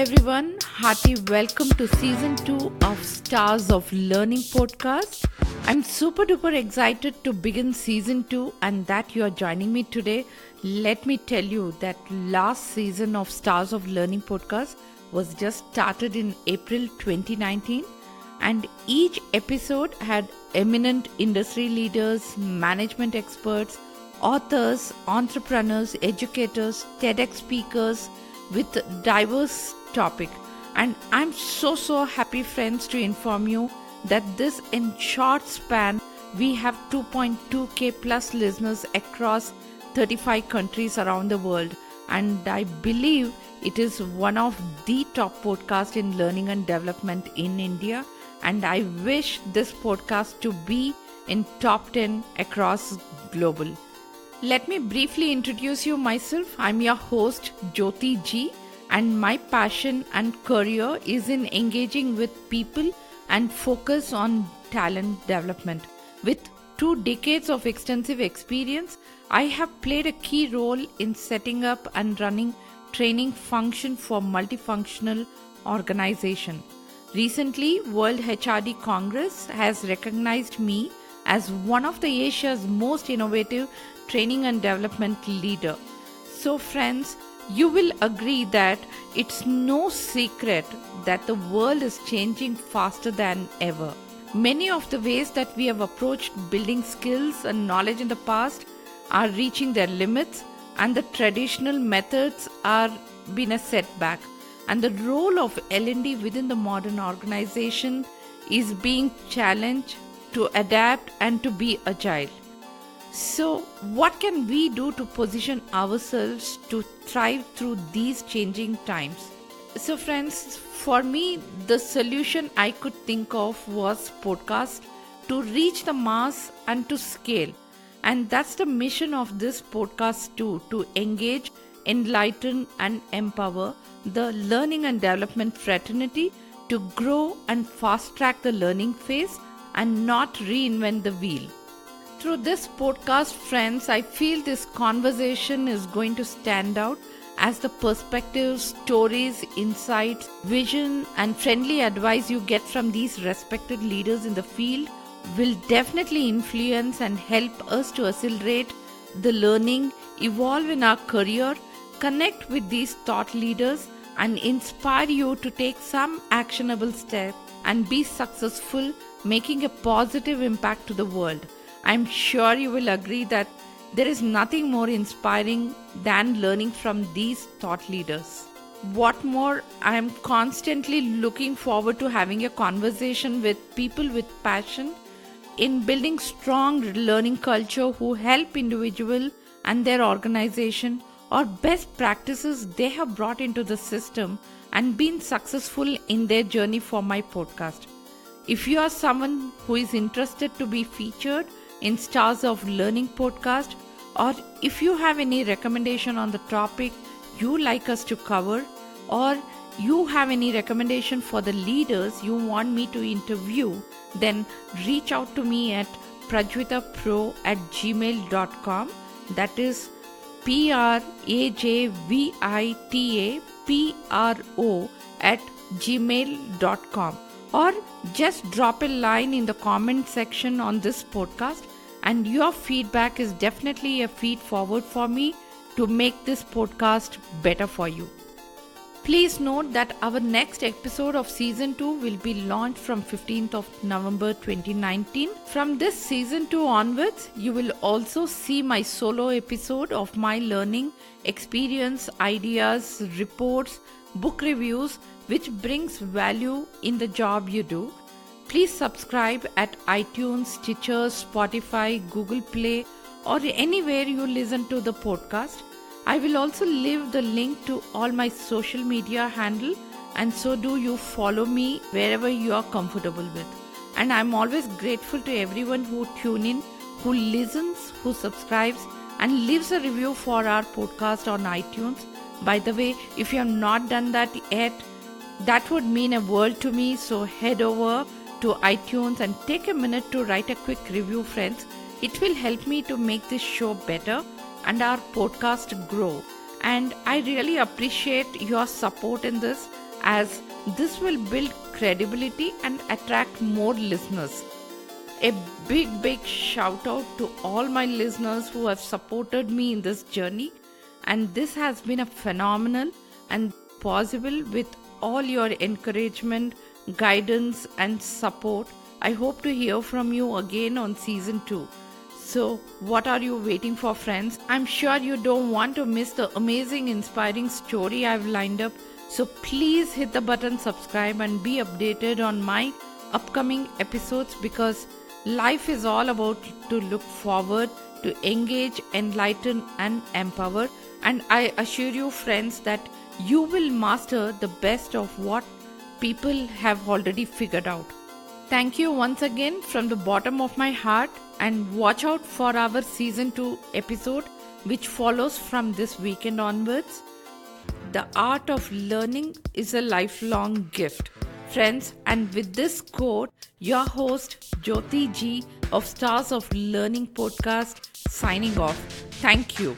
everyone, hearty welcome to season 2 of Stars of Learning podcast. I'm super duper excited to begin season 2 and that you are joining me today. Let me tell you that last season of Stars of Learning podcast was just started in April 2019 and each episode had eminent industry leaders, management experts, authors, entrepreneurs, educators, TEDx speakers with diverse topic. And I'm so happy, friends, to inform you that this in short span we have 2.2k plus listeners across 35 countries around the world, and I believe it is one of the top podcasts in learning and development in India, and I wish this podcast to be in top 10 across global. Let me briefly introduce you myself. I'm your host Jyothi G, and my passion and career is in engaging with people and focus on talent development. With 2 decades of extensive experience, I have played a key role in setting up and running training function for multifunctional organization. Recently, World HRD Congress has recognized me as one of the Asia's most innovative training and development leader. So friends, you will agree that it's no secret that the world is changing faster than ever. Many of the ways that we have approached building skills and knowledge in the past are reaching their limits, and the traditional methods are being a setback. And the role of L&D within the modern organization is being challenged to adapt and to be agile. So, what can we do to position ourselves to thrive through these changing times? So friends, for me, the solution I could think of was podcast to reach the mass and to scale. And that's the mission of this podcast too, to engage, enlighten and empower the learning and development fraternity to grow and fast track the learning phase and not reinvent the wheel. Through this podcast, friends, I feel this conversation is going to stand out as the perspectives, stories, insights, vision and friendly advice you get from these respected leaders in the field will definitely influence and help us to accelerate the learning, evolve in our career, connect with these thought leaders and inspire you to take some actionable step and be successful, making a positive impact to the world. I'm sure you will agree that there is nothing more inspiring than learning from these thought leaders. What more, I am constantly looking forward to having a conversation with people with passion in building strong learning culture who help individual and their organization or best practices they have brought into the system and been successful in their journey for my podcast. If you are someone who is interested to be featured in Stars of Learning podcast, or if you have any recommendation on the topic you like us to cover, or you have any recommendation for the leaders you want me to interview, then reach out to me at prajvitapro@gmail.com. That is prajvitapro@gmail.com, or just drop a line in the comment section on this podcast, and your feedback is definitely a feed forward for me to make this podcast better for you. Please note that our next episode of season 2 will be launched from 15th of November 2019. From this season 2 onwards, you will also see my solo episode of my learning experience, ideas, reports, book reviews, which brings value in the job you do. Please subscribe at iTunes, Stitcher, Spotify, Google Play or anywhere you listen to the podcast. I will also leave the link to all my social media handle, and so do you follow me wherever you are comfortable with. And I'm always grateful to everyone who tune in, who listens, who subscribes and leaves a review for our podcast on iTunes. By the way, if you have not done that yet, that would mean a world to me. So head over to iTunes and take a minute to write a quick review, friends. It will help me to make this show better and our podcast grow. And I really appreciate your support in this. as this will build credibility and attract more listeners. A big shout out to all my listeners who have supported me in this journey, and this has been a phenomenal and possible with all your encouragement, guidance and support. I hope to hear from you again on season 2. So, what are you waiting for, friends? I'm sure you don't want to miss the amazing, inspiring story I've lined up. So, please hit the button subscribe and be updated on my upcoming episodes, because life is all about to look forward, to engage, enlighten, and empower. And I assure you, friends, that you will master the best of what people have already figured out. Thank you once again from the bottom of my heart, and watch out for our season 2 episode, which follows from this weekend onwards. The art of learning is a lifelong gift, friends. And with this quote, your host Jyothi G of Stars of Learning podcast signing off. Thank you.